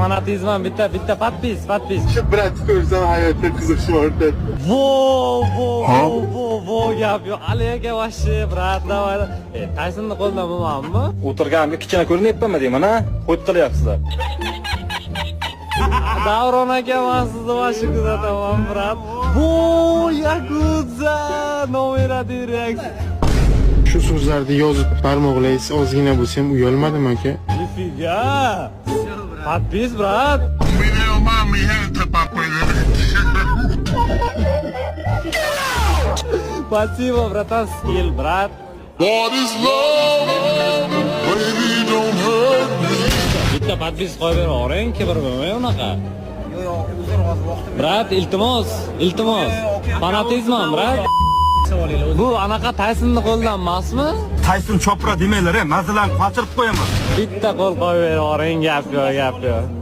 Fanatizm bitta подпис. Brat ko'rsam hayotda qiziqishim ortadi. Vo gap yo'q. Alega vashi brat davay. Qaysini qo'ldan bo'lmanmi? O'tirganimga kichkina ko'rinyapmanmi deyman, ha? Qo'yib qilyapsizlar. Davron aka men sizni vashi kuzataman brat. Vo yakuza nomera direkt. Shu so'zlarni yozib barmoqlaysiz, ozgina bo'lsa ham uyalmadim aka. Nifiga. Подпис, брат. Video mami gente papi. Спасибо, братан, скилл, брат. What is love? Baby, don't hurt me. Bitta подпис qo'yib bering, kibr bo'lmay unaqa. Brat, iltimos. Fanatizm, brat. Bu anaqa Taysonni qo'ldan emasmi? Tayson chopra demanglar, mazalarni qochirib qo'yaman. Bitta qo'l qo'yib bering, gap yo'q.